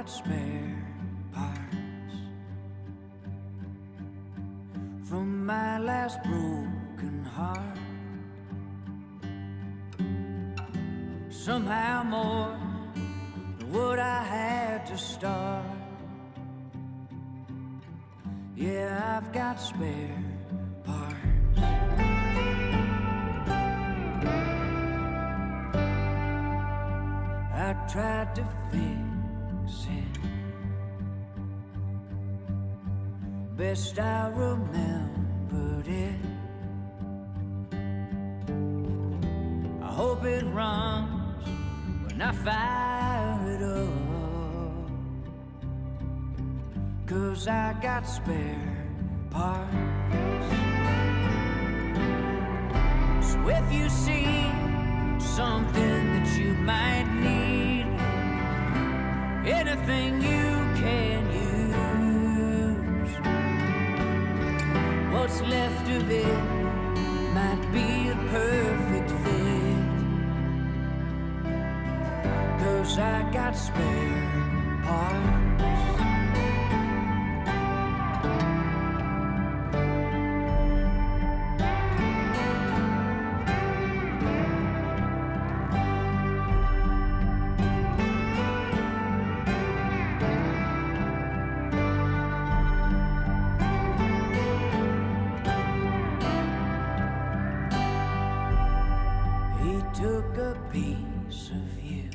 got spare parts from my last broken heart. Somehow more than what I had to start. Yeah, I've got spare parts. I tried to fix it best I remembered it. I hope it runs when I fire it up, 'cause I got spare parts. So if you see something that you might need, anything you can use, what's left of it might be the perfect fit, 'cause I got spare parts. Took a piece of you,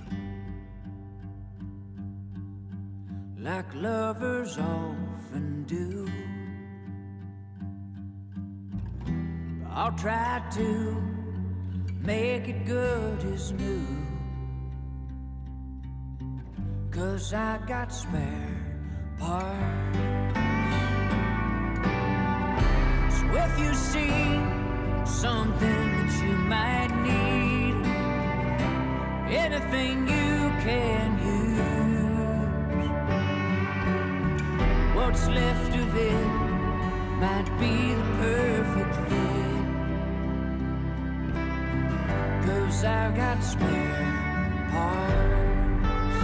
like lovers often do. I'll try to make it good as new, 'cause I got spare parts. So if you see something that you might need, anything you can use, what's left of it might be the perfect fit, 'cause I've got spare parts.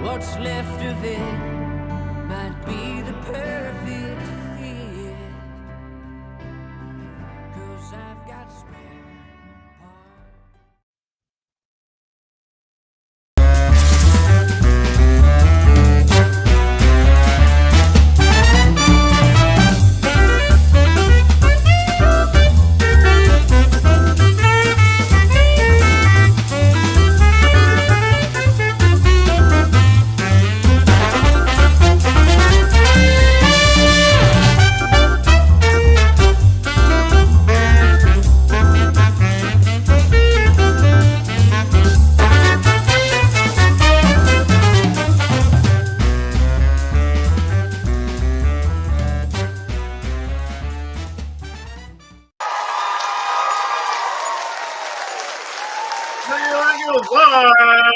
What's left of it might be the perfect fit, 'cause I've got spare.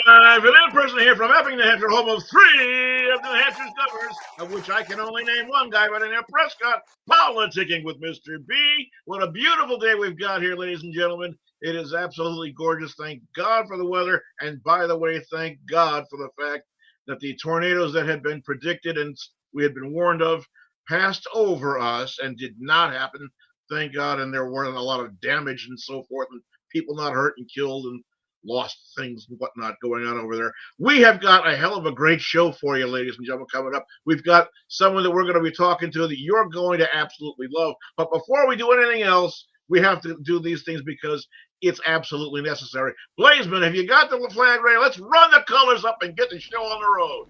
Live and in person here from Epping, New Hampshire, home of 3 of New Hampshire's governors, of which I can only name one guy by the name of Prescott. Politicking with Mr. B. What a beautiful day we've got here, ladies and gentlemen. It is absolutely gorgeous. Thank God for the weather. And by the way, thank God for the fact that the tornadoes that had been predicted and we had been warned of passed over us and did not happen. Thank God. And there weren't a lot of damage and so forth, and people not hurt and killed and lost things and whatnot going on over there. We have got a hell of a great show for you, ladies and gentlemen, coming up. We've got someone that we're going to be talking to that you're going to absolutely love. But before we do anything else, we have to do these things because it's absolutely necessary. Blazeman, have you got the flag ready? Let's run the colors up and get the show on the road.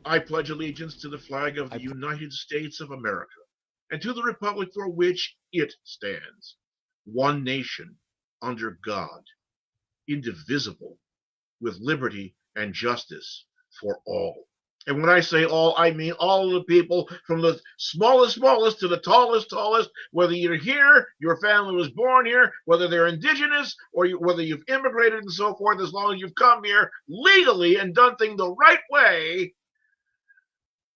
I pledge allegiance to the flag of the United States of America and to the republic for which it stands, one nation, under God, indivisible, with liberty and justice for all. And when I say all, I mean all of the people, from the smallest to the tallest, whether you're here, your family was born here, whether they're indigenous, or whether you've immigrated and so forth, as long as you've come here legally and done things the right way,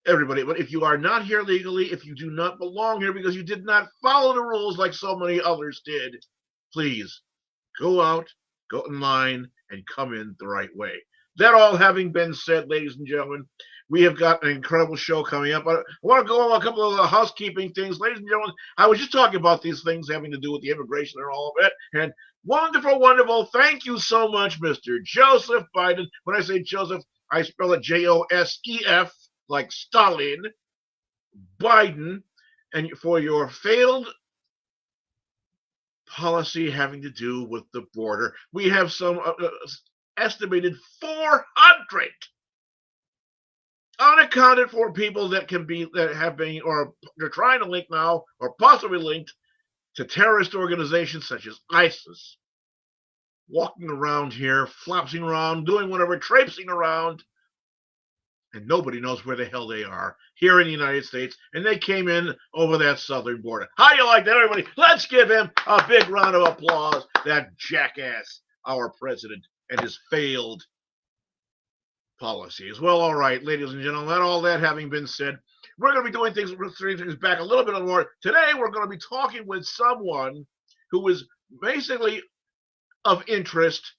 everybody. But if you are not here legally, if you do not belong here because you did not follow the rules like so many others did, please go out, go in line, and come in the right way. that all having been said, ladies and gentlemen, we have got an incredible show coming up. I want to go over a couple of the housekeeping things. Ladies and gentlemen, I was just talking about these things having to do with the immigration and all of it. And wonderful, wonderful. Thank you so much, Mr. Joseph Biden. When I say Joseph, I spell it Josef, like Stalin, Biden, and for your failed policy having to do with the border. We have some estimated 400 unaccounted for people that have been or they're trying to link now or possibly linked to terrorist organizations such as ISIS, walking around here, flopsing around, doing whatever, traipsing around, and nobody knows where the hell they are here in the United States, and they came in over that southern border. How do you like that, everybody? Let's give him a big round of applause, that jackass, our president, and his failed policies. Well, all right, ladies and gentlemen, all that having been said, we're going to be doing things back a little bit more. Today, we're going to be talking with someone who is basically of interest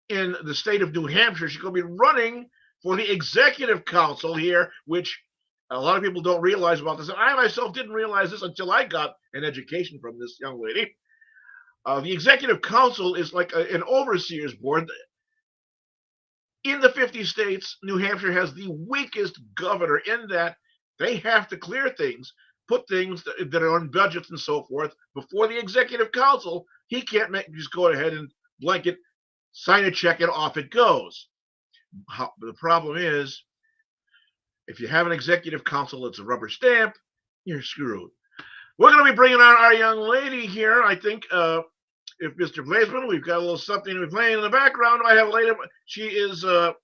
in the state of New Hampshire. She's going to be running for the executive council here, which a lot of people don't realize about this. And I myself didn't realize this until I got an education from this young lady. The executive council is like an overseer's board. In the 50 states, New Hampshire has the weakest governor in that they have to clear things, put things that are on budgets and so forth before the executive council. He can't just go ahead and blanket, sign a check, and off it goes. The problem is, if you have an executive council that's a rubber stamp, you're screwed. We're going to be bringing on our young lady here. I think if Mr. Blazeman, we've got a little something to be playing in the background. I have a lady. She is a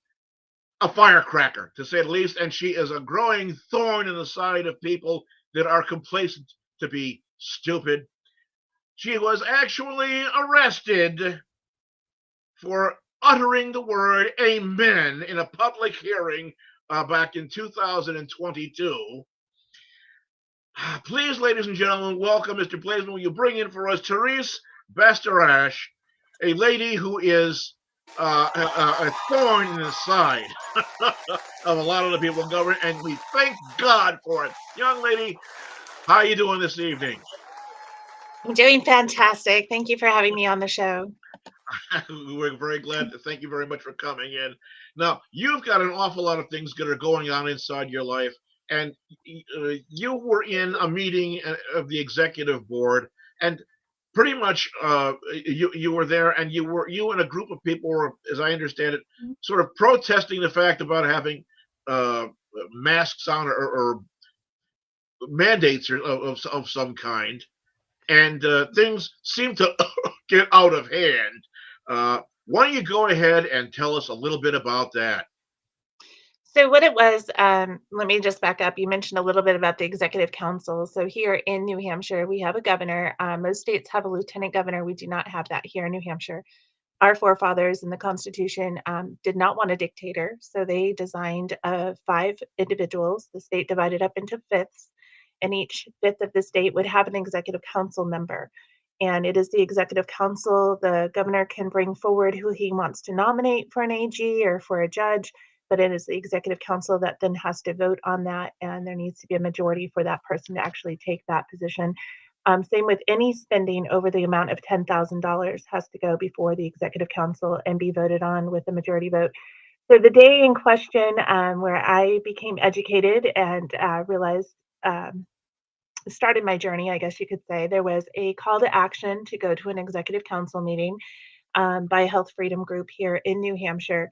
firecracker, to say the least, and she is a growing thorn in the side of people that are complacent to be stupid. She was actually arrested for uttering the word amen in a public hearing back in 2022. Please, ladies and gentlemen, welcome Mr. Blazeman. Will you bring in for us Therese Bastarash, a lady who is a thorn in the side of a lot of the people in government, and we thank God for it. Young lady, how are you doing this evening? I'm doing fantastic. Thank you for having me on the show. We're very glad. Thank you very much for coming in. Now, you've got an awful lot of things that are going on inside your life, and you were in a meeting of the executive board, and pretty much you were there, and you and a group of people were, as I understand it, sort of protesting the fact about having masks on or mandates of some kind, and things seem to get out of hand. Why don't you go ahead and tell us a little bit about that? So what it was, let me just back up. You mentioned a little bit about the executive council. So here in New Hampshire, we have a governor. Most states have a lieutenant governor. We do not have that here in New Hampshire. Our forefathers in the Constitution did not want a dictator. So they designed 5 individuals. The state divided up into fifths, and each fifth of the state would have an executive council member. And it is the executive council. The governor can bring forward who he wants to nominate for an AG or for a judge, but it is the executive council that then has to vote on that, and there needs to be a majority for that person to actually take that position. Same with any spending over the amount of $10,000 has to go before the executive council and be voted on with a majority vote. So the day in question where I became educated and realized, started my journey, I guess you could say, there was a call to action to go to an executive council meeting by a Health Freedom Group here in New Hampshire.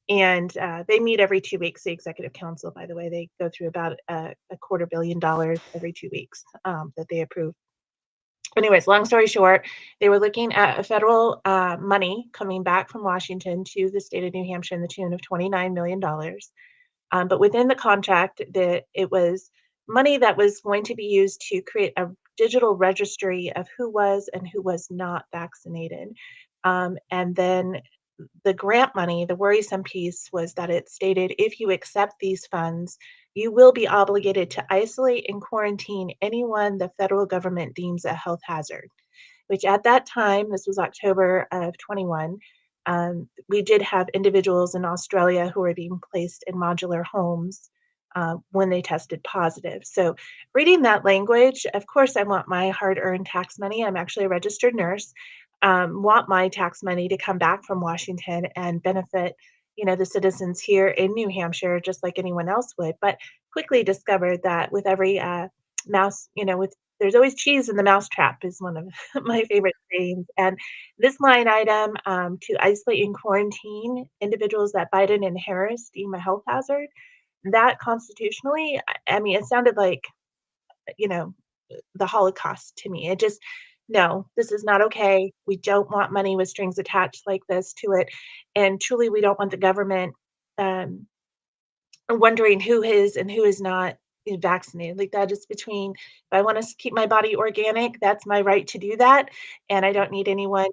And they meet every 2 weeks, the executive council, by the way. They go through about a $250 million every 2 weeks that they approve. Anyways, long story short, they were looking at a federal money coming back from Washington to the state of New Hampshire in the tune of $29 million. But within the contract, it was money that was going to be used to create a digital registry of who was and who was not vaccinated. And then the grant money, the worrisome piece was that it stated, if you accept these funds, you will be obligated to isolate and quarantine anyone the federal government deems a health hazard, which at that time, this was October of 21, We did have individuals in Australia who were being placed in modular homes when they tested positive. So reading that language, of course, I want my hard-earned tax money. I'm actually a registered nurse. Want my tax money to come back from Washington and benefit, the citizens here in New Hampshire, just like anyone else would. But quickly discovered that with every mouse, with there's always cheese in the mousetrap is one of my favorite sayings. And this line item to isolate and quarantine individuals that Biden and Harris deem a health hazard, that constitutionally, I mean, it sounded like, you know, the Holocaust to me. It just, no, this is not okay. We don't want money with strings attached like this to it. And truly, we don't want the government um, wondering who is and who is not vaccinated. Like that is between, if I want to keep my body organic, that's my right to do that. And I don't need anyone,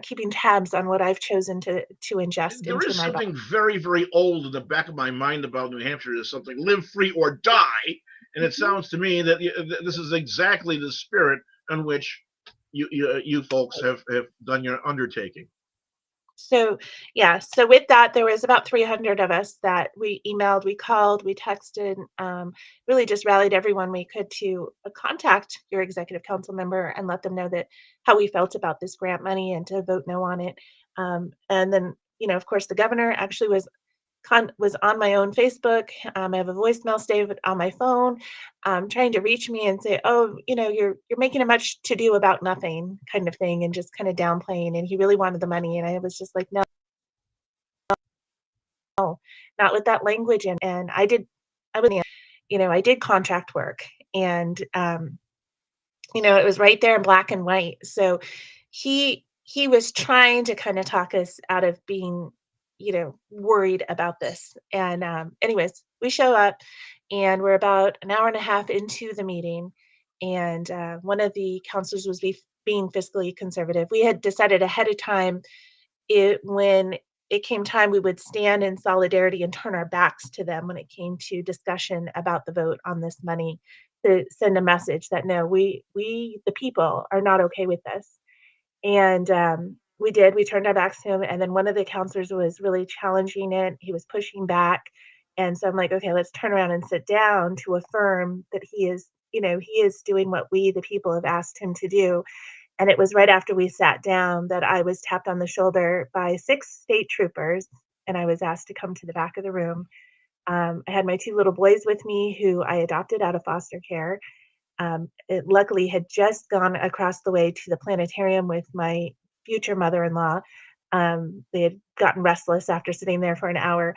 keeping tabs on what I've chosen to ingest There into is my body. something very, very old in the back of my mind about New Hampshire. There's something live free or die. And it sounds to me that this is exactly the spirit in which you folks have done your undertaking. So, yeah, so with that, there was about 300 of us that we emailed, we called, we texted, really just rallied everyone we could to contact your executive council member and let them know that how we felt about this grant money and to vote no on it. And then, of course, the governor actually was on my own Facebook. I have a voicemail saved on my phone, trying to reach me and say, "Oh, you're making a much to do about nothing," kind of thing, and just kind of downplaying. And he really wanted the money, and I was just like, "No, not with that language." And I did contract work, and it was right there in black and white. So he was trying to kind of talk us out of being worried about this. And anyways, we show up and we're about an hour and a half into the meeting. And one of the counselors was being fiscally conservative. We had decided ahead of time when it came time, we would stand in solidarity and turn our backs to them when it came to discussion about the vote on this money, to send a message that no, we the people are not okay with this. And we did. We turned our backs to him, and then one of the counselors was really challenging it. He was pushing back, and so I'm like, okay, let's turn around and sit down to affirm that he is doing what we, the people, have asked him to do. And it was right after we sat down that I was tapped on the shoulder by 6 state troopers, and I was asked to come to the back of the room. I had my 2 little boys with me who I adopted out of foster care. It luckily had just gone across the way to the planetarium with my future mother-in-law. They had gotten restless after sitting there for an hour.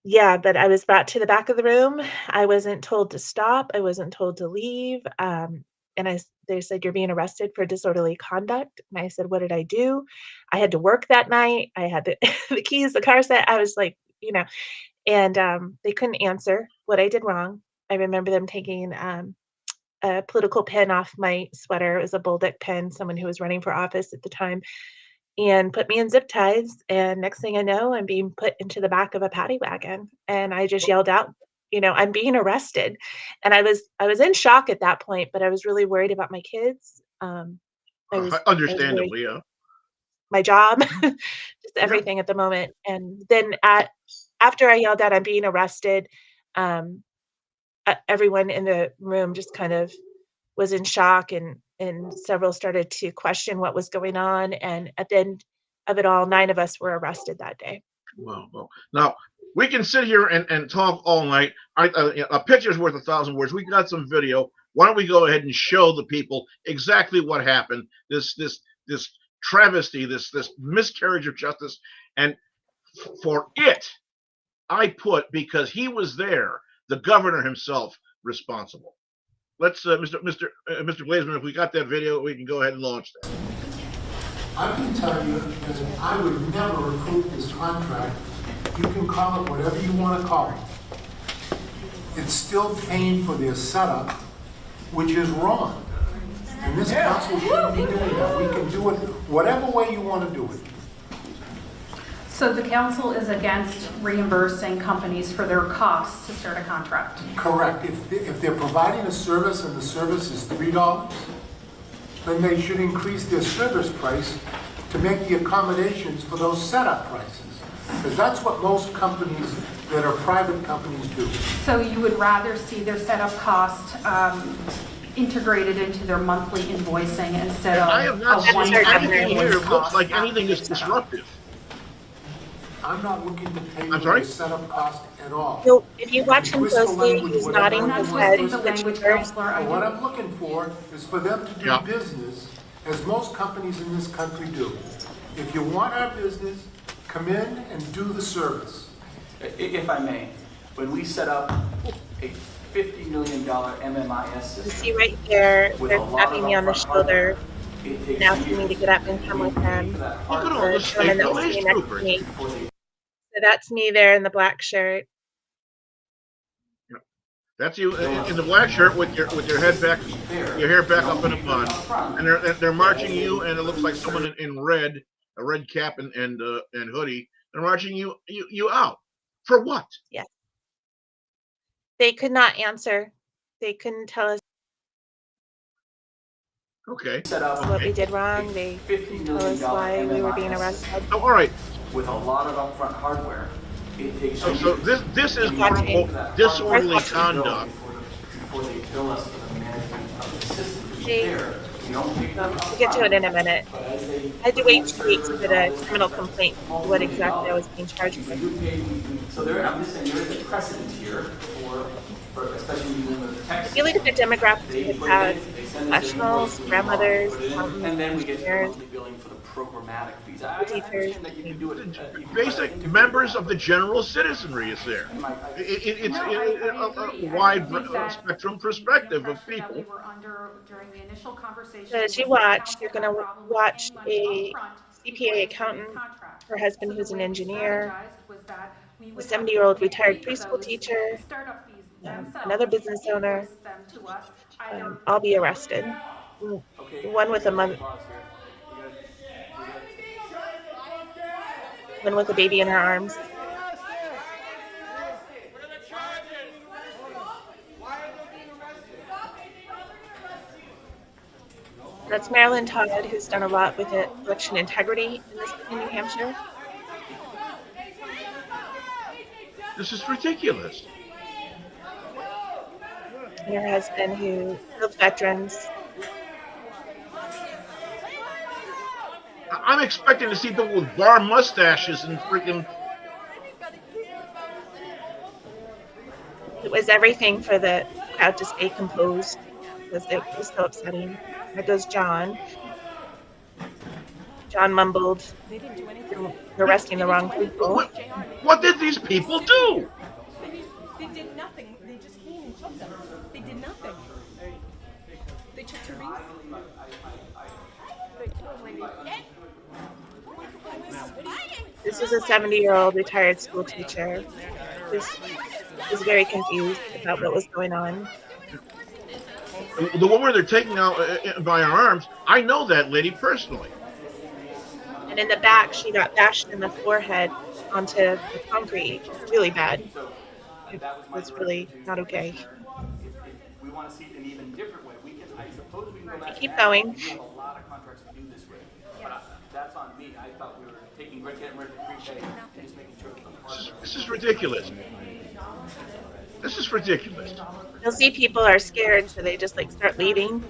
Yeah, but I was brought to the back of the room. I wasn't told to stop. I wasn't told to leave. And they said, "You're being arrested for disorderly conduct." And I said, "What did I do?" I had to work that night. I had the keys, the car set. I was like, and they couldn't answer what I did wrong. I remember them taking a political pen off my sweater. It was a Bolduc pen, someone who was running for office at the time, and put me in zip ties. And next thing I know, I'm being put into the back of a paddy wagon. And I just yelled out, "I'm being arrested." And I was in shock at that point, but I was really worried about my kids. I was worried Understandably, yeah. my job, just Yeah. everything at the moment. And then after I yelled out, "I'm being arrested," um, everyone in the room just kind of was in shock, and several started to question what was going on. And at the end of it all, 9 of us were arrested that day. Well. Now we can sit here and talk all night. A picture's worth 1,000 words. We got some video. Why don't we go ahead and show the people exactly what happened? This travesty, this miscarriage of justice, and for it, I put, because he was there, the governor himself responsible. Let's, Mr. Glazeman, if we got that video, we can go ahead and launch that. I can tell you that I would never approve this contract. You can call it whatever you want to call it. It's still paying for their setup, which is wrong. And this council shouldn't be doing that. We can do it whatever way you want to do it. So the council is against reimbursing companies for their costs to start a contract? Correct. If they're providing a service and the service is $3, then they should increase their service price to make the accommodations for those setup prices. Because that's what most companies that are private companies do. So you would rather see their setup cost integrated into their monthly invoicing instead of I have not a seen one-time anything here invoice that looks cost like after anything they is set up. disruptive. I'm not looking to pay I'm for sorry? the setup cost at all. So if you watch him Twist the closely, language he's whatever nodding I'm not his you want. head, twisting the switching language, verbs. Counselor. I But what do. I'm looking for is for them to do Yeah. business as most companies in this country do. If you want our business, come in and do the service. If I may, when we set up a $50 million MMIS You system. see right here, with they're a lot tapping of me on the upfront shoulder hardware, it takes and asking me to years. get up and come We with pay them. for that Look at hardware all The the gentleman state that was police sitting next to troopers. me. before they So that's me there in the black shirt. That's you in the black shirt with your head back, your hair back up in a bun, and they're marching you, and it looks like someone in red, a red cap and hoodie. They're marching you out for what? They could not answer. They couldn't tell us Okay. set up what we Okay. did wrong. They $50 couldn't tell million us why we were being MMIS arrested. system So, all right. with a lot of upfront hardware. It takes So years. this is Watching. quote unquote disorderly conduct. Before they bill us for the management of the system. To be See? fair, we don't pay for it We'll get to it in a minute. But as they I had to wait 2 weeks to get a criminal complaint, what multi-million exactly I was dollars, being charged we with. do pay, so there, I'm just saying, there is a precedent here for especially when the text. If you look at the demographics, They it put it has in, they send us their professionals, invoice, we grandmothers, put it in, accountants, and then we get the engineers, monthly billing for the programmatic fees. I teachers. understand that you can do it. you can Basic integrate members that, of the general citizenry is there. It's No, I agree. a I wide think that spectrum the perspective of impression that we people. were under during the initial conversation So as you was that watch, council you're had going to problem with watch paying money a upfront CPA before they accountant, submitted contracts. her husband So who's the an way we engineer, strategized was that we a would have to 70-year-old pay retired for preschool those teacher, startup fees themselves, another business owner. invoice them to us, either All be arrested. One with a mother, pause here. one with a baby in her arms. That's Marilyn Todd, who's done a lot with election integrity in New Hampshire. This is ridiculous. And her husband, who loves veterans. I'm expecting to see people with bar mustaches and freaking. It was everything for the crowd to stay composed because it was so upsetting. There goes John. John mumbled, "You're arresting the wrong people." What did these people do? They did nothing. They just came and took them. They did nothing. They took Therese. This is a 70-year-old retired school teacher who was very confused about what was going on. The woman they're taking out by her arms, I know that lady personally. And in the back, she got bashed in the forehead onto the concrete really bad. It was really not okay. If we want to see it in an even different way, we can, I suppose we can go back. Keep and going. We have a lot of contracts to do this with. But that's on me. I thought we were getting rid of the free pay and just making sure that the hardware. This is ridiculous. This is ridiculous. You'll see people are scared, so they just start leaving.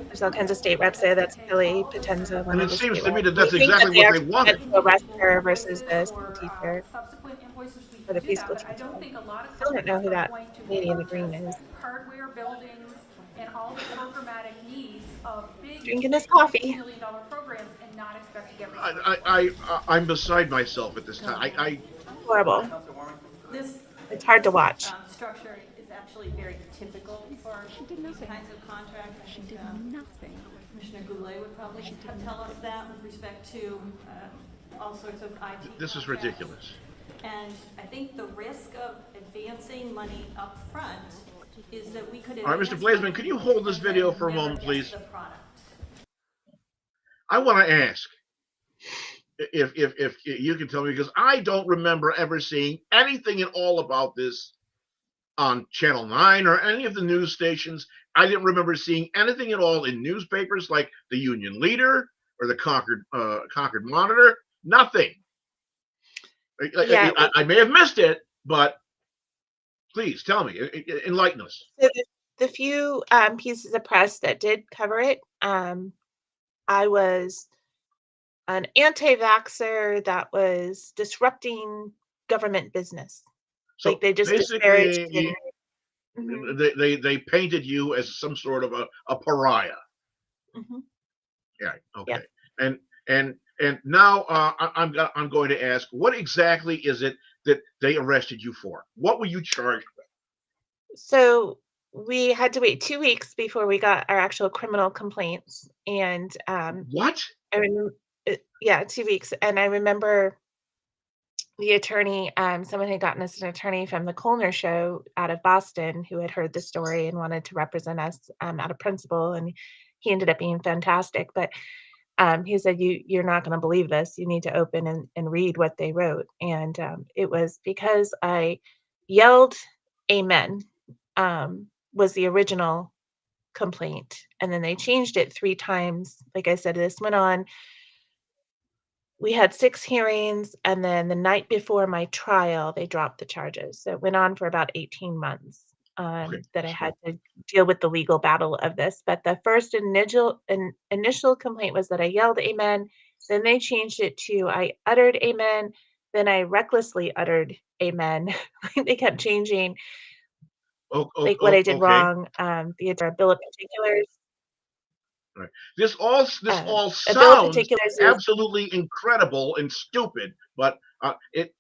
There's all kinds of state reps there. That's Billy Potenza. And it seems to me that We that's think exactly what they actually wanted. meant to arrest her versus the school teacher. Subsequent invoices we Or the can do that, preschool but I don't teacher. think a lot of Still don't know who companies are that going to lady in the purchase green is. hardware, buildings, and all the programmatic needs of big Drinking his coffee. multi-million-dollar programs and not expect to get reimbursed. I'm beside myself at this time. I Horrible. This It's hard to watch. structure is actually very typical for these kinds of contracts. She did nothing. Commissioner Goulet would probably tell us that with respect to all sorts of IT. this is contracts. ridiculous. And I think the risk of advancing money up front is that we could. All right, Mr. advance Blazeman, money could you hold this video and for a never moment, get please? the product. I want to ask if you can tell me, because I don't remember ever seeing anything at all about this on Channel 9 or any of the news stations. I didn't remember seeing anything at all in newspapers like the Union Leader or the Concord Monitor. Nothing. Yeah. I may have missed it, but please tell me, enlighten us. So the few pieces of press that did cover it, I was an anti-vaxxer that was disrupting government business. So Like they just disparaged basically, it. Mhm. they painted you as some sort of a pariah. Mhm. Yeah. Yeah. Okay. And now I'm going to ask, what exactly is it that they arrested you for? What were you charged with? So we had to wait 2 weeks before we got our actual criminal complaints, and What? I remember, yeah, 2 weeks, and I remember the attorney, someone had gotten us an attorney from the Colner Show out of Boston who had heard the story and wanted to represent us out of principle, and he ended up being fantastic. But he said, "You're not going to believe this. You need to open and read what they wrote." And it was because I yelled, "Amen," was the original complaint, and then they changed it 3 times. Like I said, this went on. We had 6 hearings, and then the night before my trial, they dropped the charges. So it went on for about 18 months, Okay. that I had to deal with the legal battle of this. But the first initial complaint was that I yelled "Amen," then they changed it to I uttered "Amen," then I recklessly uttered "Amen." They kept changing, like, what I did Okay. wrong, the bill of particulars. Right. This all A bill of sounds particulars is absolutely incredible and stupid, but it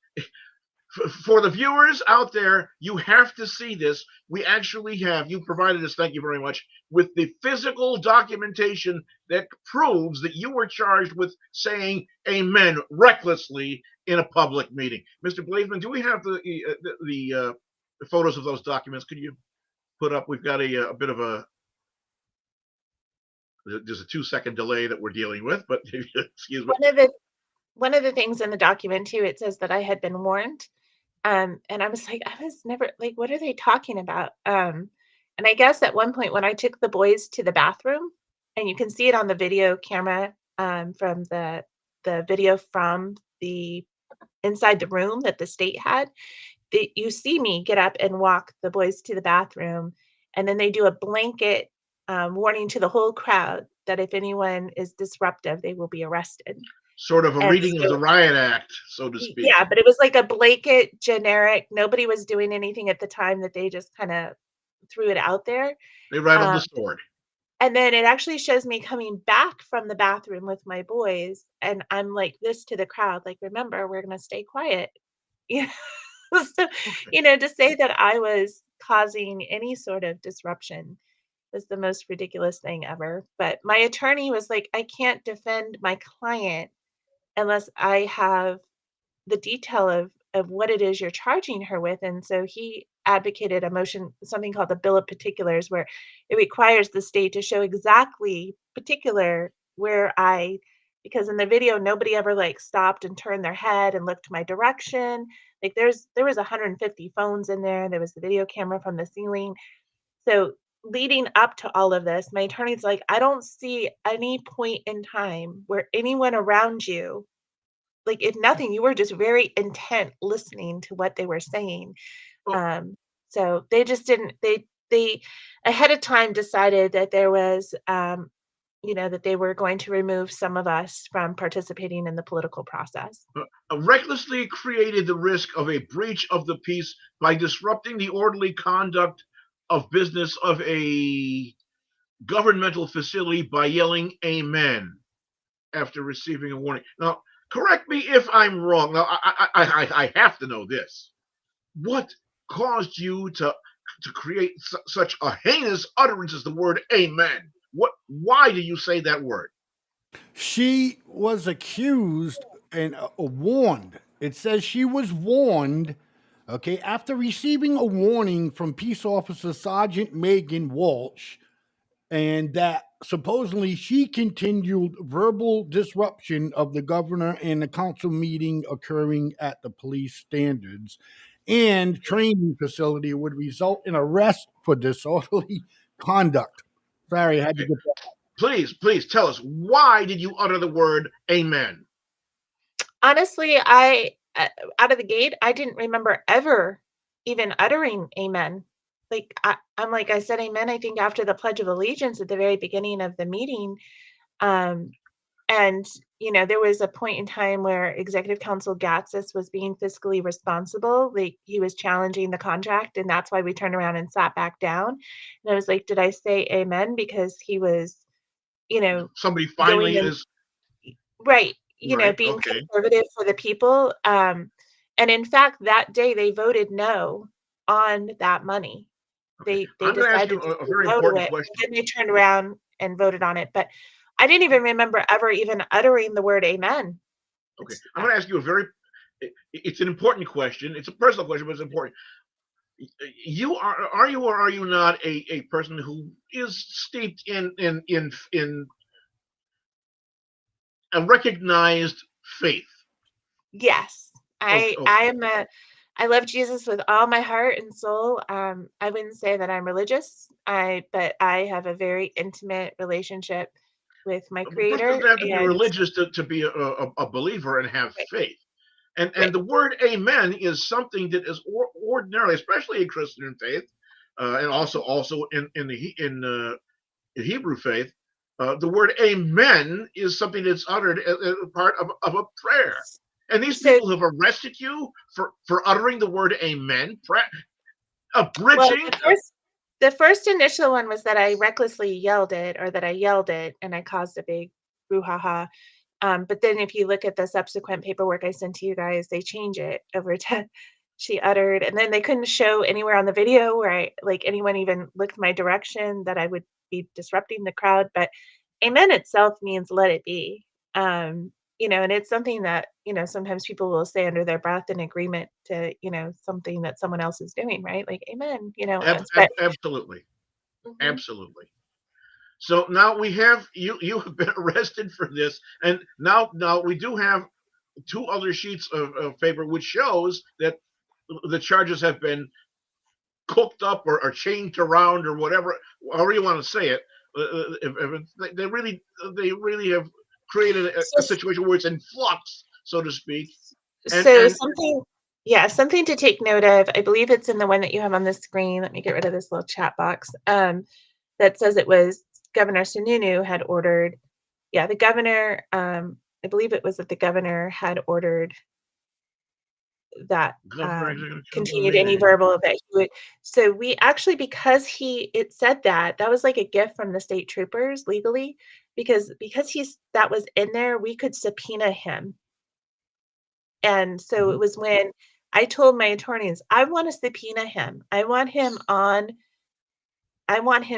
for the viewers out there, you have to see this. We actually have, you provided us, thank you very much, with the physical documentation that proves that you were charged with saying amen recklessly in a public meeting. Mr. Blazeman, do we have the photos of those documents? Could you put up? We've got a bit of there's a 2-second delay that we're dealing with, but excuse me. one of the things in the document too, it says that I had been warned. And I was like, I was never like, what are they talking about? And I guess at one point when I took the boys to the bathroom, and you can see it on the video camera, from the video from the inside the room that the state had, you see me get up and walk the boys to the bathroom, and then they do a blanket warning to the whole crowd that if anyone is disruptive, they will be arrested. Sort of a And reading of the so riot act, so to speak. yeah, but it was like a blanket generic, nobody was doing anything at the time, that they just kinda threw it out there. They rattled the Um, sword. and then it actually shows me coming back from the bathroom with my boys, and I'm like this to the crowd, like, "Remember, we're gonna stay quiet." You know? So, to say that I was causing any sort of disruption was the most ridiculous thing ever. But my attorney was like, "I can't defend my client unless I have the detail of what it is you're charging her with." And so he advocated a motion, something called the bill of particulars, where it requires the state to show exactly particular where I, because in the video nobody ever like stopped and turned their head and looked my direction. Like there was 150 phones in there. There was the video camera from the ceiling. So leading up to all of this, my attorney's like, I don't see any point in time where anyone around you, like, if nothing, you were just very intent listening to what they were saying. Oh, So they just didn't they ahead of time decided that there was, that they were going to remove some of us from participating in the political process. recklessly created the risk of a breach of the peace by disrupting the orderly conduct of business of a governmental facility by yelling amen after receiving a warning. Now, correct me if I'm wrong. Now, I have to know this. What caused you to create such a heinous utterance as the word amen? Why do you say that word? She was accused and warned. It says she was warned, okay, after receiving a warning from Peace Officer Sergeant Megan Walsh, and that supposedly she continued verbal disruption of the governor and the council meeting occurring at the police standards. and training facility would result in arrest for disorderly conduct. Sorry, I had to get that. Please tell us, why did you utter the word amen? Honestly, I out of the gate, I didn't remember ever even uttering amen. Like I'm like I said amen, I think after the Pledge of Allegiance at the very beginning of the meeting. Um, and there was a point in time where Executive Council Gatsis was being fiscally responsible. Like he was challenging the contract, and that's why we turned around and sat back down. And I was like, did I say amen? Because he was, Somebody going finally in. is Right, right. being Okay. conservative for the people, and in fact, that day they voted no on that money. Okay. They I'm going to ask you decided to a say very no to important it, question. and then they turned around and voted on it, but I didn't even remember ever even uttering the word amen. Okay. It's I'm going to ask you it's an important question. It's a personal question, but it's important. You are you or are you not a person who is steeped in a recognized faith? Yes, Okay. I love Jesus with all my heart and soul. I wouldn't say that I'm religious, but I have a very intimate relationship with my A person creator, doesn't have to be and religious to be a believer and have right, faith. And right. the word amen is something that is ordinarily, especially in Christian faith, and also in Hebrew faith, the word amen is something that's uttered as part of a prayer. And these So, people have arrested you for uttering the word amen, well, abridging. the first initial one was that I recklessly yelled it, or that I yelled it, and I caused a big brouhaha. But then if you look at the subsequent paperwork I sent to you guys, they change it over to she uttered, and then they couldn't show anywhere on the video where anyone even looked my direction that I would be disrupting the crowd. But amen itself means let it be. And it's something that, sometimes people will say under their breath in agreement to, something that someone else is doing, right? Like amen, Absolutely, Mhm. absolutely. So now we have you. You have been arrested for this, and now we do have two other sheets of paper which shows that the charges have been cooked up or changed around or whatever, however you want to say it. They really have created a So situation where it's in flux, so to speak. And So and something yeah, something to take note of, I believe it's in the one that you have on the screen. Let me get rid of this little chat box. That says it was Governor Sununu had ordered. Yeah, the governor, I believe it was that the governor had ordered that Governor Executive Council continued any meeting. verbal that he would. So we actually, because it said that was like a gift from the state troopers legally, because that was in there, we could subpoena him. And so it Mhm. was when I told my attorneys, I want to subpoena him. I want him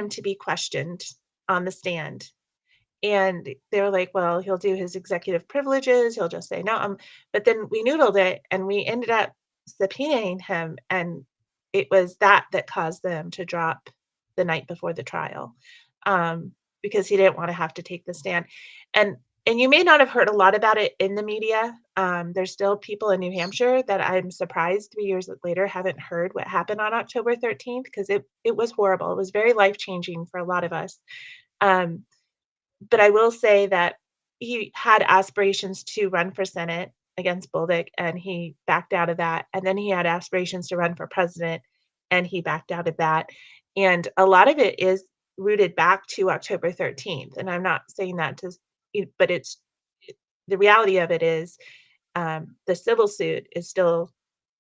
to be questioned on the stand. And they were like, well, he'll do his executive privileges. He'll just say no. But then we noodled it and we ended up subpoenaing him. And it was that caused them to drop the night before the trial, because he didn't want to have to take the stand. And and you may not have heard a lot about it in the media. There's still people in New Hampshire that I'm surprised 3 years later haven't heard what happened on October 13th, because it was horrible. It was very life changing for a lot of us. Um, but I will say that he had aspirations to run for Senate against Bolduc, and he backed out of that. And then he had aspirations to run for president, and he backed out of that. And a lot of it is rooted back to October 13th. And I'm not saying that but the reality of it is, the civil suit is still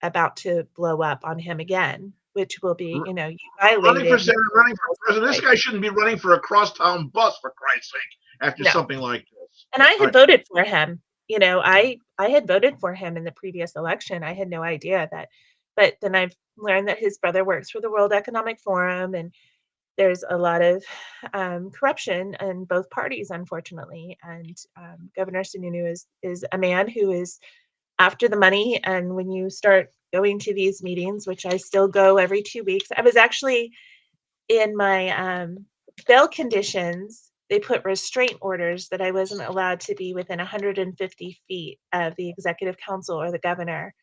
about to blow up on him again, which will be, you Running for violated Senate, running for people's civil president. This rights. guy shouldn't be running for a crosstown bus, for Christ's sake, after No. something like this. And I All had right. voted for him. I had voted for him in the previous election. I had no idea that, but then I've learned that his brother works for the World Economic Forum, and there's a lot of corruption in both parties, unfortunately. And Governor Sununu is a man who is after the money. And when you start going to these meetings, which I still go every 2 weeks, I was actually in my bail conditions, they put restraint orders that I wasn't allowed to be within 150 feet of the executive council or the governor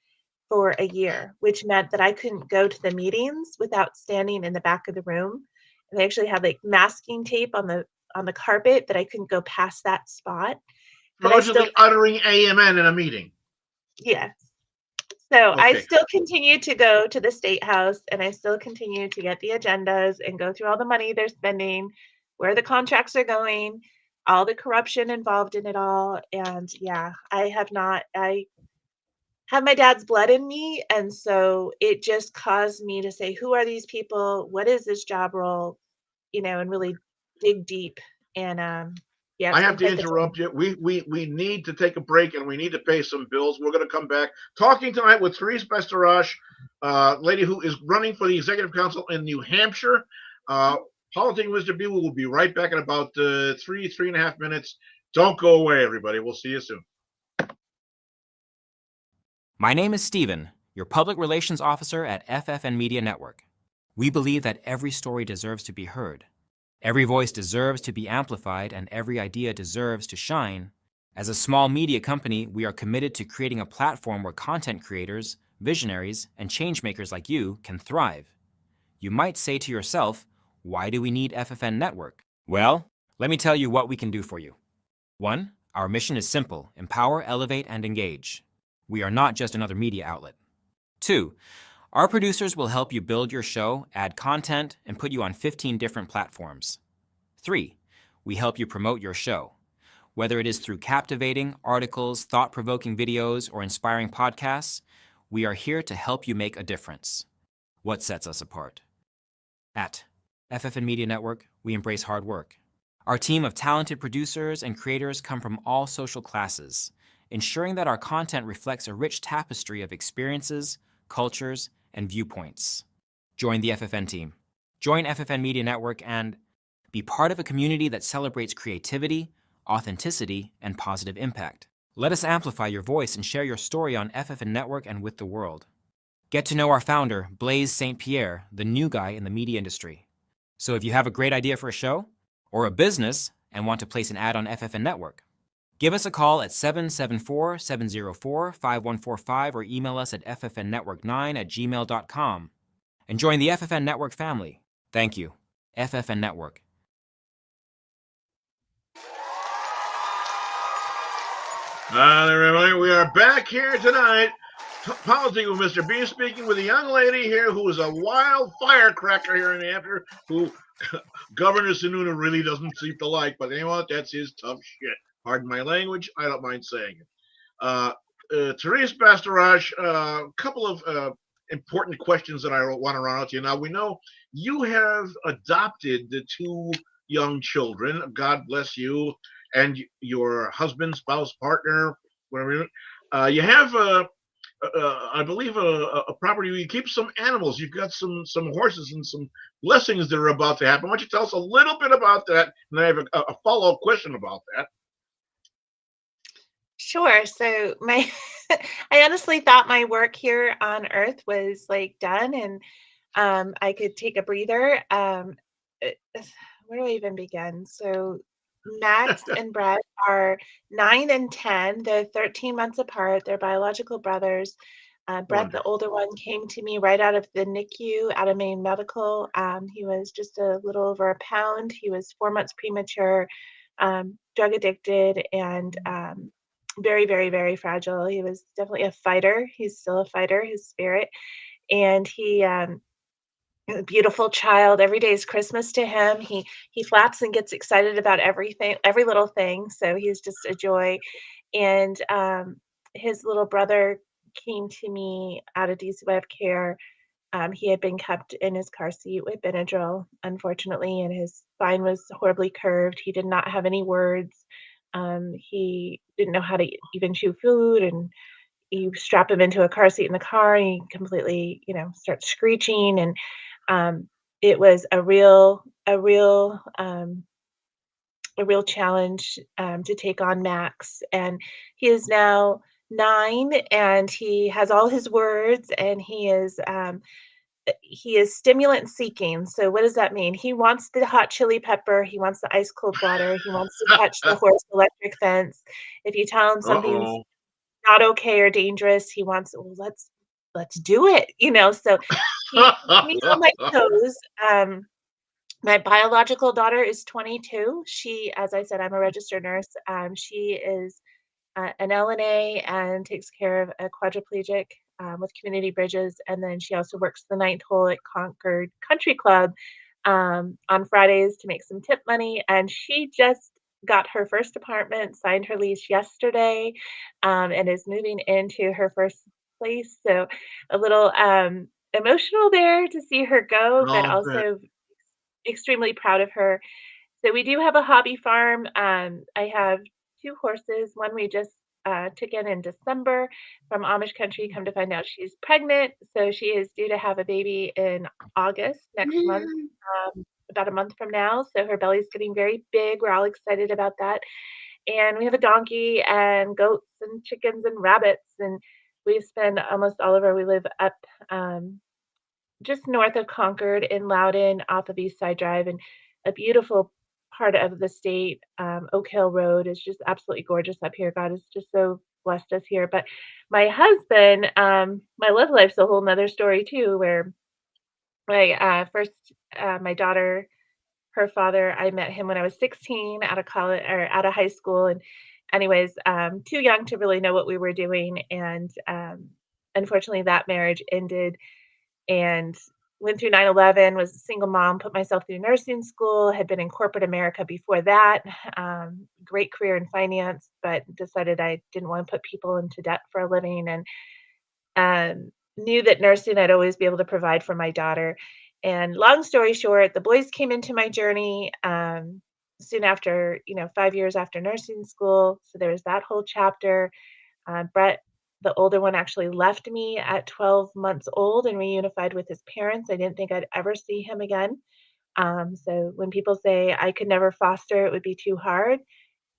for a year, which meant that I couldn't go to the meetings without standing in the back of the room. And they actually had like masking tape on the carpet that I couldn't go past that spot. But I still, Allegedly uttering amen in a meeting. yes. So I Okay. still continue to go to the State House, and I still continue to get the agendas and go through all the money they're spending, where the contracts are going, all the corruption involved in it all. And yeah, I have my dad's blood in me. And so it just caused me to say, who are these people? What is this job role? And really dig deep. And yeah, I it's have been to quite the interrupt you. We need to take a break and we need to pay some bills. We're going to come back talking tonight with Therese Bestarash, lady who is running for the Executive Council in New Hampshire. Politicking Mr. B. We will be right back in about 3.5 minutes. Don't go away, everybody. We'll see you soon. My name is Stephen, your Public Relations Officer at FFN Media Network. We believe that every story deserves to be heard. Every voice deserves to be amplified, and every idea deserves to shine. As a small media company, we are committed to creating a platform where content creators, visionaries, and changemakers like you can thrive. You might say to yourself, why do we need FFN Network? Well, let me tell you what we can do for you. 1. Our mission is simple: empower, elevate, and engage. We are not just another media outlet. 2. Our producers will help you build your show, add content, and put you on 15 different platforms. 3. We help you promote your show. Whether it is through captivating articles, thought-provoking videos, or inspiring podcasts, we are here to help you make a difference. What sets us apart? At FFN Media Network, we embrace hard work. Our team of talented producers and creators come from all social classes, ensuring that our content reflects a rich tapestry of experiences, cultures, and viewpoints. Join the FFN team. Join FFN Media Network and be part of a community that celebrates creativity, authenticity, and positive impact. Let us amplify your voice and share your story on FFN Network and with the world. Get to know our founder, Blaise St. Pierre, the new guy in the media industry. So if you have a great idea for a show or a business and want to place an ad on FFN Network, give us a call at 774-704-5145 or email us at ffnnetwork9@gmail.com and join the FFN Network family. Thank you. FFN Network. Everybody, we are back here tonight. Politicking with Mr. B, speaking with a young lady here who is a wild firecracker here in New Hampshire, who Governor Sununu really doesn't seem to like, but you know what? That's his tough shit. Pardon my language. I don't mind saying it. Therese Bestarash, a couple of important questions that I want to run out to you. Now, we know you have adopted the 2 young children. God bless you and your husband, spouse, partner, whatever. You have, I believe, a property where you keep some animals. You've got some horses and some blessings that are about to happen. Why don't you tell us a little bit about that? And I have a follow-up question about that. Sure. So I honestly thought my work here on Earth was like done, and I could take a breather. Where do I even begin? So Max and Brett are 9 and 10. They're 13 months apart. They're biological brothers. Brett, the older one, came to me right out of the NICU, out of Maine Medical. He was just a little over a pound. He was 4 months premature, drug addicted, and very, very, very fragile. He was definitely a fighter. He's still a fighter, his spirit. And he, a beautiful child. Every day is Christmas to him. He flaps and gets excited about everything, every little thing. So he's just a joy. And his little brother came to me out of DCYF care. He had been kept in his car seat with Benadryl, unfortunately, and his spine was horribly curved. He did not have any words. He didn't know how to even chew food, and you strap him into a car seat in the car, and he completely, starts screeching. And it was a real challenge to take on Max. And he is now 9, and he has all his words, and he is stimulant seeking. So what does that mean? He wants the hot chili pepper. He wants the ice cold water. He wants to touch the horse electric fence. If you tell him something's not okay or dangerous, he wants, let's do it, so keep me on my toes. My biological daughter is 22. She, as I said, I'm a registered nurse. She is an LNA and takes care of a quadriplegic with Community Bridges. And then she also works the ninth hole at Concord Country Club on Fridays to make some tip money. And she just got her first apartment, signed her lease yesterday, and is moving into her first place. So a little emotional there to see her go, but Oh, good. also extremely proud of her. So we do have a hobby farm. I have 2 horses. One we just took in December from Amish country. Come to find out she's pregnant, so she is due to have a baby in August next month, about a month from now. So her belly's getting very big. We're all excited about that. And we have a donkey and goats and chickens and rabbits. And we spend almost all of our. We live up just north of Concord in Loudon off of East Side Drive, and a beautiful part of the state. Oak Hill Road is just absolutely gorgeous up here. God has just so blessed us here. But my husband, my love life's a whole nother story too, where my first, my daughter, her father, I met him when I was 16 out of college or out of high school. And anyways, too young to really know what we were doing. And unfortunately that marriage ended and went through 9/11, was a single mom, put myself through nursing school, had been in corporate America before that, great career in finance, but decided I didn't want to put people into debt for a living, and knew that nursing I'd always be able to provide for my daughter. And long story short, the boys came into my journey soon after, 5 years after nursing school. So there was that whole chapter. Brett, the older one, actually left me at 12 months old and reunified with his parents. I didn't think I'd ever see him again. So when people say I could never foster, it would be too hard,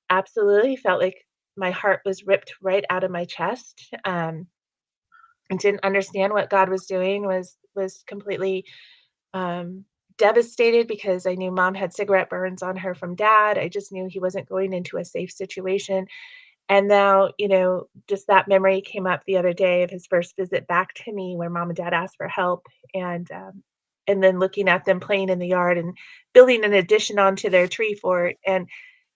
absolutely felt like my heart was ripped right out of my chest. And didn't understand what God was doing, was completely um, devastated because I knew mom had cigarette burns on her from dad. I just knew he wasn't going into a safe situation. And now, just that memory came up the other day of his first visit back to me where mom and dad asked for help, and then looking at them playing in the yard and building an addition onto their tree fort, and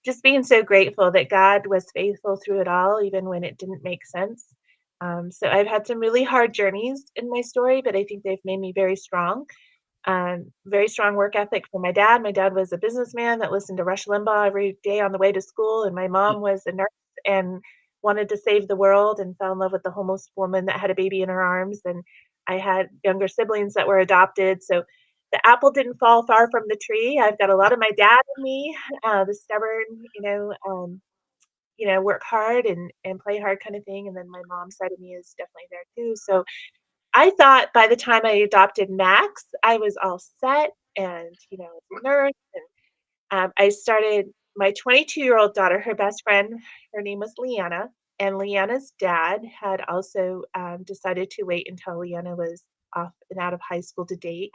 just being so grateful that God was faithful through it all, even when it didn't make sense. So I've had some really hard journeys in my story, but I think they've made me very strong. Very strong work ethic for my dad. My dad was a businessman that listened to Rush Limbaugh every day on the way to school, and my mom was a nurse and wanted to save the world and fell in love with the homeless woman that had a baby in her arms. And I had younger siblings that were adopted. So the apple didn't fall far from the tree. I've got a lot of my dad in me, the stubborn, work hard and play hard kind of thing. And then my mom's side of me is definitely there too. So I thought by the time I adopted Max, I was all set and, a nurse. And I started my 22-year-old daughter, her best friend, her name was Leanna. And Leanna's dad had also decided to wait until Leanna was off and out of high school to date.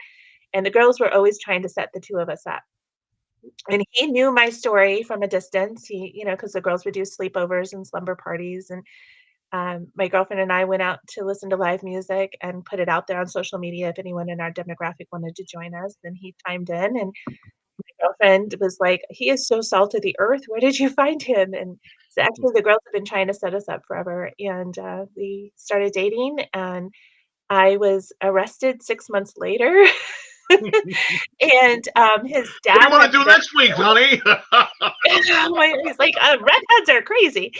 And the girls were always trying to set the two of us up. And he knew my story from a distance. He, because the girls would do sleepovers and slumber parties. And my girlfriend and I went out to listen to live music and put it out there on social media. If anyone in our demographic wanted to join us, then he chimed in. And my girlfriend was like, he is so salt of the earth. Where did you find him? And so actually the girls have been trying to set us up forever. And we started dating, and I was arrested 6 months later. And his dad. What do you want to do next week, honey? He's like, redheads are crazy.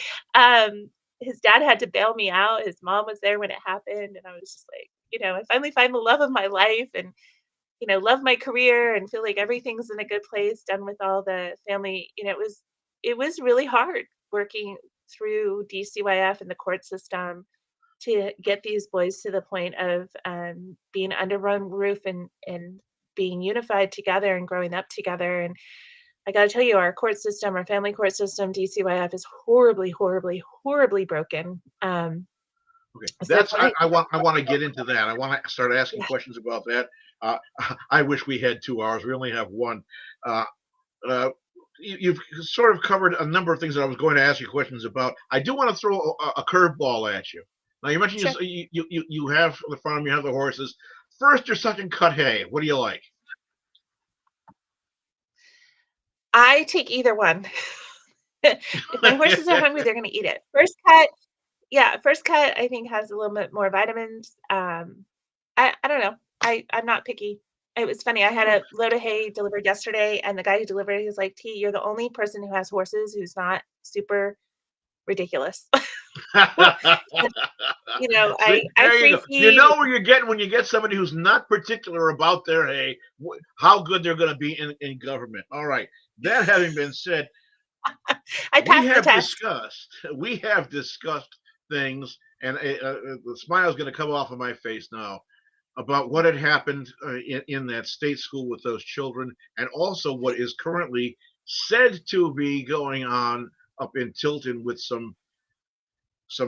His dad had to bail me out. His mom was there when it happened, and I was just like, I finally find the love of my life, and love my career, and feel like everything's in a good place. Done with all the family. It was really hard working through DCYF and the court system to get these boys to the point of being under one roof and being unified together and growing up together. And I got to tell you, our court system, our family court system, DCYF, is horribly, horribly, horribly broken. Okay, that's I want to get into that. I want to start asking questions about that. I wish we had 2 hours. We only have one. You've sort of covered a number of things that I was going to ask you questions about. I do want to throw a curveball at you. Now you mentioned Sure. you have the farm, you have the horses. First or second cut hay, what do you like? I take either one. If my horses are hungry, they're going to eat it. First cut, yeah, first cut I think has a little bit more vitamins. I don't know. I'm not picky. It was funny. I had a load of hay delivered yesterday, and the guy who delivered it, he was like, "T, you're the only person who has horses who's not super ridiculous." You know, See, I there you free go. You feed. know where you're getting when you get somebody who's not particular about their hay, how good they're going to be in government. All right. That having been said, I passed the test. we have discussed things, and the smile's going to come off of my face now about what had happened in that state school with those children, and also what is currently said to be going on up in Tilton with some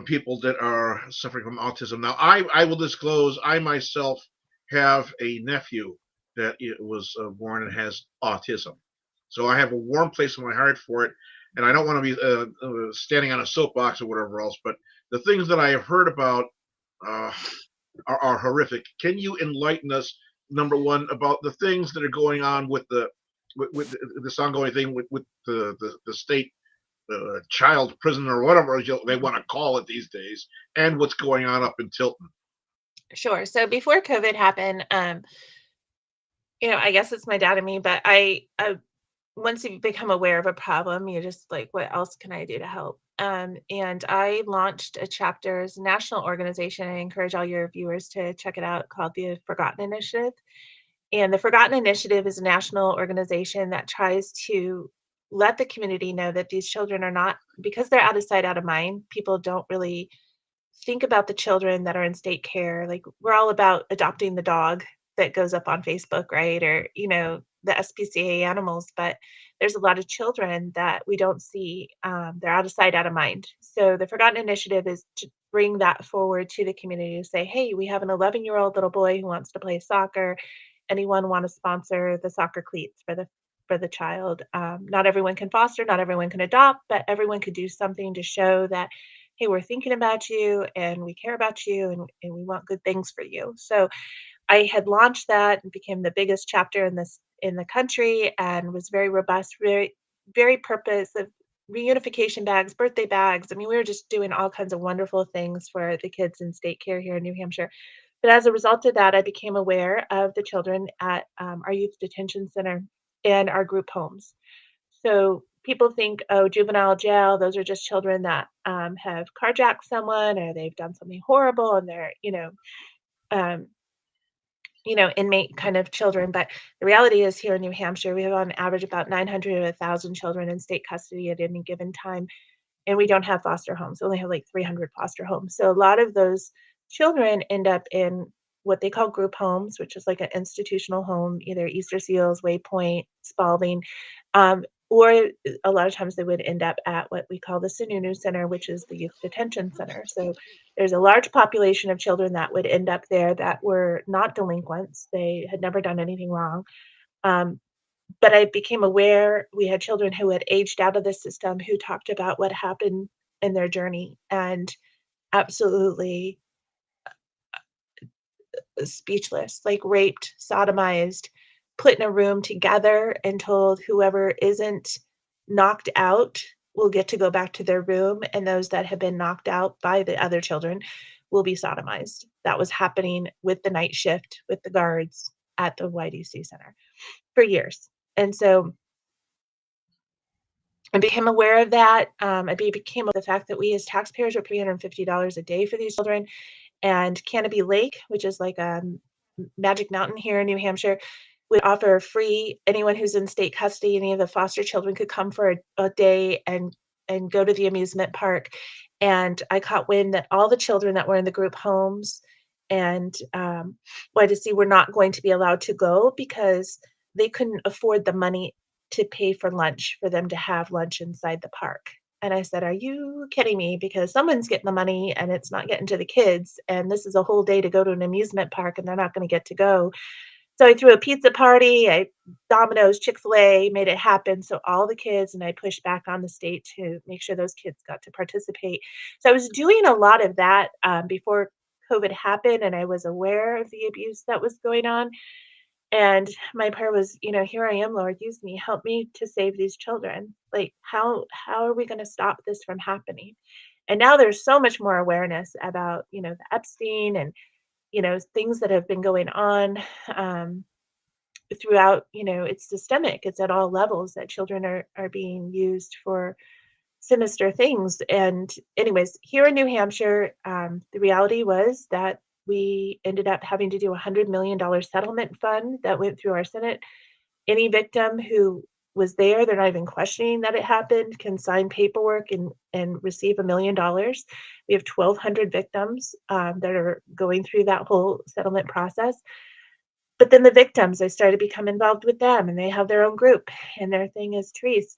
people that are suffering from autism. Now, I will disclose, I myself have a nephew that was born and has autism. So I have a warm place in my heart for it. And I don't want to be standing on a soapbox or whatever else, but the things that I have heard about uh, are horrific. Can you enlighten us, number one, about the things that are going on with with this ongoing thing with the state child prison or whatever they want to call it these days, and what's going on up in Tilton? Sure. So before COVID happened, I guess it's my dad and me, but I once you become aware of a problem, you're just like, what else can I do to help? And I launched a chapter's national organization. I encourage all your viewers to check it out, called the Forgotten Initiative. And the Forgotten Initiative is a national organization that tries to let the community know that these children are not, because they're out of sight, out of mind. People don't really think about the children that are in state care. Like, we're all about adopting the dog that goes up on Facebook, right? Or, the SPCA animals, but there's a lot of children that we don't see. They're out of sight, out of mind. So the Forgotten Initiative is to bring that forward to the community to say, hey, we have an 11-year-old little boy who wants to play soccer. Anyone want to sponsor the soccer cleats for the child? Not everyone can foster, not everyone can adopt, but everyone could do something to show that, hey, we're thinking about you and we care about you, and we want good things for you. So I had launched that and became the biggest chapter in the country, and was very robust, very, very purpose of reunification bags, birthday bags. I mean, we were just doing all kinds of wonderful things for the kids in state care here in New Hampshire. But as a result of that, I became aware of the children at our youth detention center and our group homes. So people think, oh, juvenile jail, those are just children that have carjacked someone, or they've done something horrible, and they're, um, inmate kind of children. But the reality is, here in New Hampshire, we have on average about 900 to 1,000 children in state custody at any given time. And we don't have foster homes. We only have like 300 foster homes. So a lot of those children end up in what they call group homes, which is like an institutional home, either Easter Seals, Waypoint, Spalding, or a lot of times they would end up at what we call the Sununu Center, which is the youth detention center. So there's a large population of children that would end up there that were not delinquents. They had never done anything wrong. But I became aware we had children who had aged out of the system, who talked about what happened in their journey, and absolutely speechless, like raped, sodomized, put in a room together and told whoever isn't knocked out will get to go back to their room, and those that have been knocked out by the other children will be sodomized. That was happening with the night shift, with the guards at the YDC center for years. And so I became aware of that. I became aware of the fact that we as taxpayers are $350 a day for these children. And Canopy Lake, which is like a magic mountain here in New Hampshire, would offer free. Anyone who's in state custody, any of the foster children could come for a day and go to the amusement park. And I caught wind that all the children that were in the group homes and YDC were not going to be allowed to go because they couldn't afford the money to pay for lunch, for them to have lunch inside the park. And I said, are you kidding me? Because someone's getting the money and it's not getting to the kids. And this is a whole day to go to an amusement park and they're not going to get to go. So I threw a pizza party, Domino's, Chick-fil-A, made it happen. So all the kids, and I pushed back on the state to make sure those kids got to participate. So I was doing a lot of that before COVID happened, and I was aware of the abuse that was going on. And my prayer was, here I am, Lord, use me, help me to save these children. Like, how are we going to stop this from happening? And now there's so much more awareness about, the Epstein and, things that have been going on throughout, it's systemic. It's at all levels that children are being used for sinister things. And anyways, here in New Hampshire, the reality was that we ended up having to do a $100 million settlement fund that went through our Senate. Any victim who was there, they're not even questioning that it happened, can sign paperwork and receive $1 million. We have 1,200 victims that are going through that whole settlement process. But then the victims, I started to become involved with them, and they have their own group, and their thing is Therese.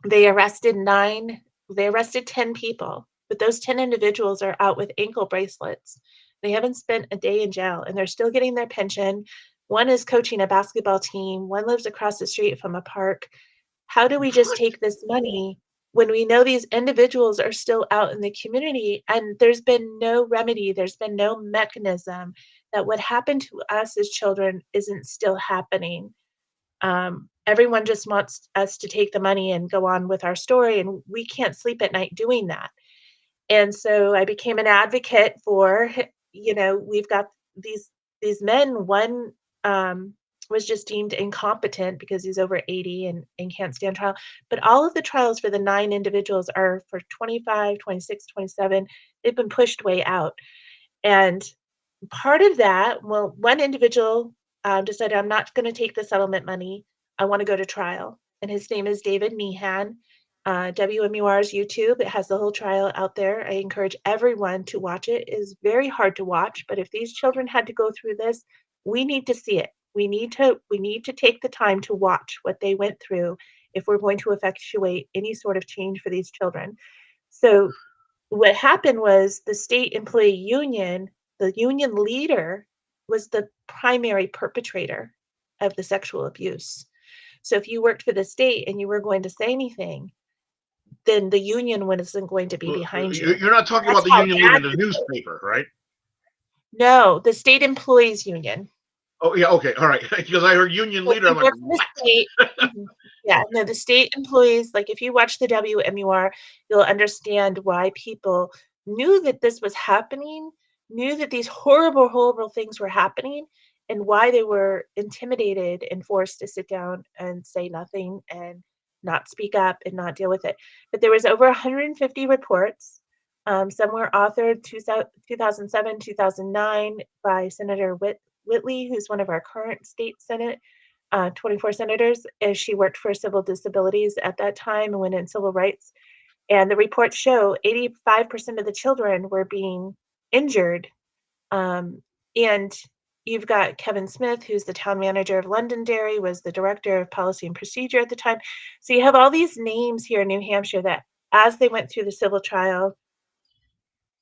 They arrested 10 people, but those 10 individuals are out with ankle bracelets. They haven't spent a day in jail, and they're still getting their pension. One is coaching a basketball team. One lives across the street from a park. How do we just take this money when we know these individuals are still out in the community and there's been no remedy, there's been no mechanism that what happened to us as children isn't still happening? Everyone just wants us to take the money and go on with our story, and we can't sleep at night doing that. And so I became an advocate for, we've got these men. One was just deemed incompetent because he's over 80 and can't stand trial. But all of the trials for the 9 individuals are for 25, 26, 27. They've been pushed way out. And part of that, well, one individual decided, I'm not going to take the settlement money. I want to go to trial. And his name is David Meehan. WMUR's YouTube, it has the whole trial out there. I encourage everyone to watch it. It is very hard to watch, but if these children had to go through this, we need to see it. We need to take the time to watch what they went through if we're going to effectuate any sort of change for these children. So what happened was the state employee union, the union leader was the primary perpetrator of the sexual abuse. So if you worked for the state and you were going to say anything, then the union wasn't going to be behind you. You're not talking about the union leader in the newspaper, right? No, the state employees union. Oh, yeah, okay, all right. Because I heard union leader, I'm like, what? Yeah, no, the state employees, like if you watch the WMUR, you'll understand why people knew that this was happening, knew that these horrible, horrible things were happening, and why they were intimidated and forced to sit down and say nothing and not speak up and not deal with it. But there was over 150 reports. Some were authored 2007, 2009 by Senator Whitley, who's one of our current state Senate 24 senators, as she worked for civil disabilities at that time and went in civil rights. And the reports show 85% of the children were being injured. And you've got Kevin Smith, who's the town manager of Londonderry, was the director of policy and procedure at the time. So you have all these names here in New Hampshire that as they went through the civil trial,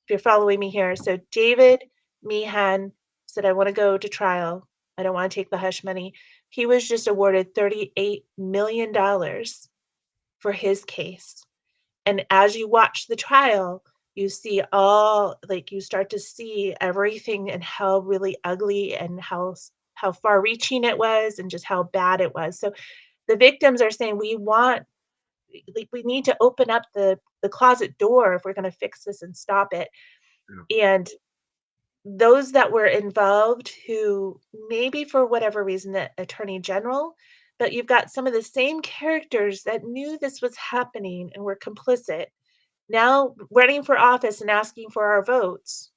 if you're following me here, so David Meehan said, I want to go to trial. I don't want to take the hush money. He was just awarded $38 million for his case. And as you watch the trial, you see you start to see everything and how really ugly and how far reaching it was and just how bad it was. So the victims are saying, we need to open up the closet door if we're going to fix this and stop it. Yeah. And those that were involved who maybe for whatever reason, the attorney general, but you've got some of the same characters that knew this was happening and were complicit, now running for office and asking for our votes.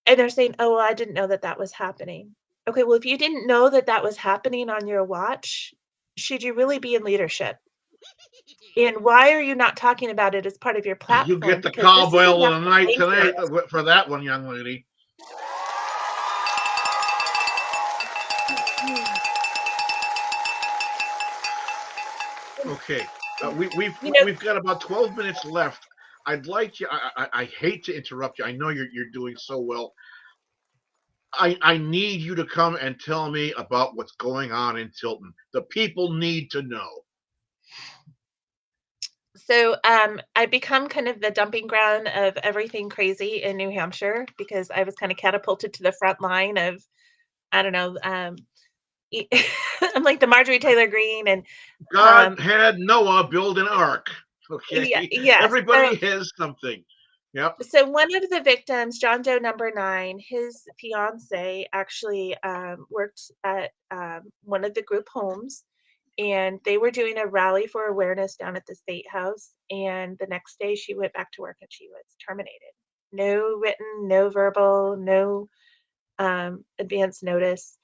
And they're saying, oh, well, I didn't know that was happening. Okay, well, if you didn't know that was happening on your watch, should you really be in leadership? And why are you not talking about it as part of your platform? You get the cowbell of the night tonight for that one, young lady. Okay, we've got about 12 minutes left. I'd like you. I hate to interrupt you. I know you're doing so well. I need you to come and tell me about what's going on in Tilton. The people need to know. So I've become kind of the dumping ground of everything crazy in New Hampshire because I was kind of catapulted to the front line of, I don't know, I'm like the Marjorie Taylor Greene and God had Noah build an ark. Okay. yes. Everybody has something. Yep. So one of the victims, John Doe number 9, his fiance actually worked at one of the group homes, and they were doing a rally for awareness down at the State House. And the next day, she went back to work and she was terminated. No written, no verbal, no advance notice.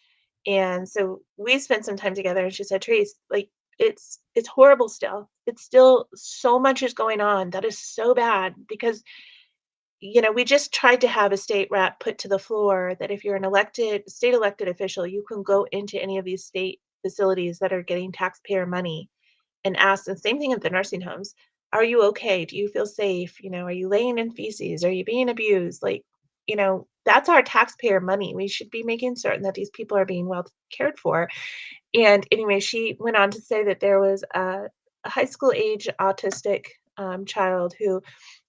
And so we spent some time together, and she said, "Trace, like it's horrible still. It's still so much is going on that is so bad because." We just tried to have a state rep put to the floor that if you're an state elected official, you can go into any of these state facilities that are getting taxpayer money and ask the same thing at the nursing homes. Are you okay? Do you feel safe? Are you laying in feces? Are you being abused? That's our taxpayer money. We should be making certain that these people are being well cared for. And anyway, she went on to say that there was a high school age autistic child who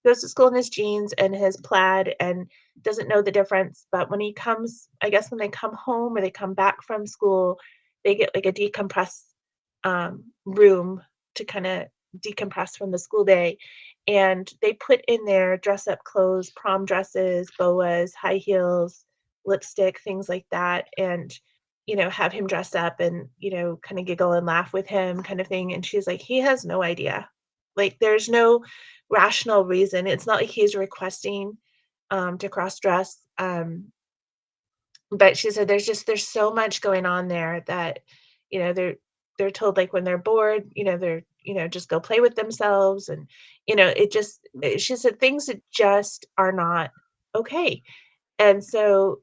goes to school in his jeans and his plaid and doesn't know the difference. But when he comes, I guess when they come home or they come back from school, they get like a decompress room to kind of decompress from the school day. And they put in there dress up clothes, prom dresses, boas, high heels, lipstick, things like that. And have him dress up and, kind of giggle and laugh with him kind of thing. And she's like, he has no idea. Like, there's no rational reason. It's not like he's requesting to cross dress. But she said there's so much going on there that, they're told like when they're bored, they're, just go play with themselves. And, she said things that just are not okay. And so,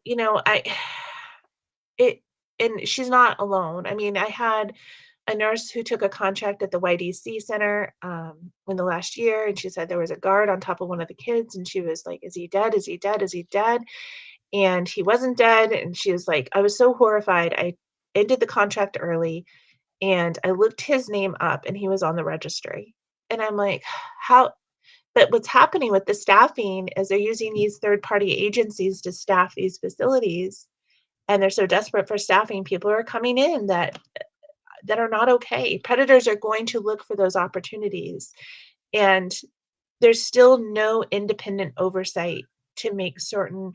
and she's not alone. I mean, I had a nurse who took a contract at the YDC Center in the last year, and she said there was a guard on top of one of the kids, and she was like, "Is he dead? Is he dead? Is he dead?" And he wasn't dead, and she was like, "I was so horrified. I ended the contract early, and I looked his name up, and he was on the registry." And I'm like, "How?" But what's happening with the staffing is they're using these third-party agencies to staff these facilities, and they're so desperate for staffing. People are coming in that are not okay. Predators are going to look for those opportunities. And there's still no independent oversight to make certain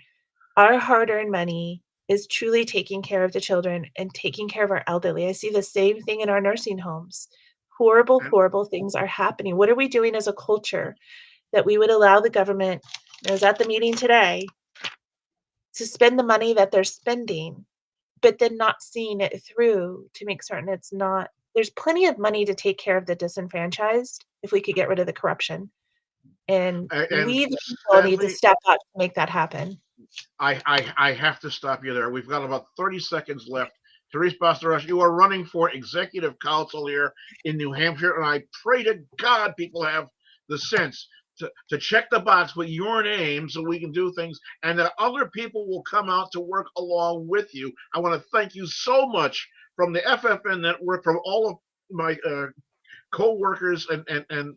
our hard-earned money is truly taking care of the children and taking care of our elderly. I see the same thing in our nursing homes. Horrible, horrible things are happening. What are we doing as a culture that we would allow the government, I was at the meeting today, to spend the money that they're spending, but then not seeing it through to make certain it's not. There's plenty of money to take care of the disenfranchised if we could get rid of the corruption. And we the people need to step up to make that happen. I have to stop you there. We've got about 30 seconds left. Therese Bastarache, you are running for executive council here in New Hampshire, and I pray to God people have the sense to check the box with your name so we can do things and that other people will come out to work along with you. I want to thank you so much from the FFN network, from all of my co-workers and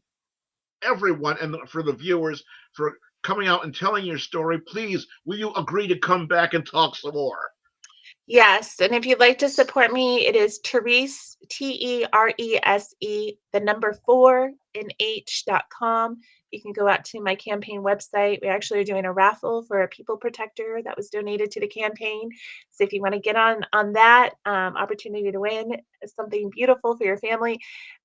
everyone, and for the viewers for coming out and telling your story. Please, will you agree to come back and talk some more? Yes, and if you'd like to support me, it is Therese, TERESE, the number 4 in H.com. You can go out to my campaign website. We actually are doing a raffle for a people protector that was donated to the campaign. So if you want to get on that opportunity to win something beautiful for your family.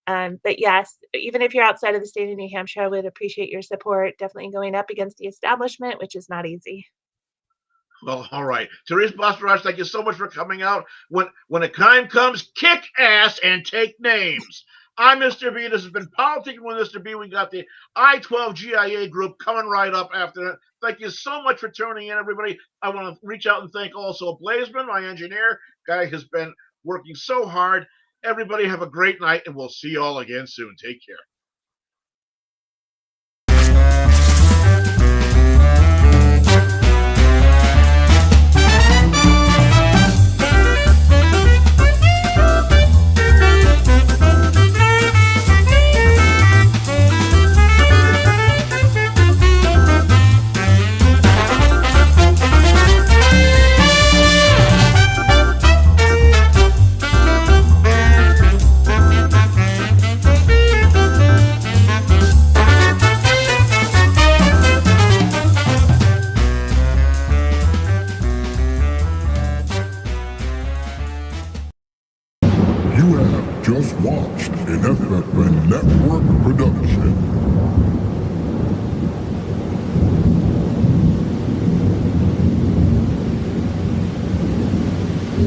But yes, even if you're outside of the state of New Hampshire, I would appreciate your support. Definitely going up against the establishment, which is not easy. Well, all right. Therese Bastarache, thank you so much for coming out. When the time comes, kick ass and take names. I'm Mr. B. This has been Politicking with Mr. B. We got the I-12GIA group coming right up after that. Thank you so much for tuning in, everybody. I want to reach out and thank also Blazeman, my engineer. Guy has been working so hard. Everybody have a great night, and we'll see you all again soon. Take care. have just watched an FFN Network production.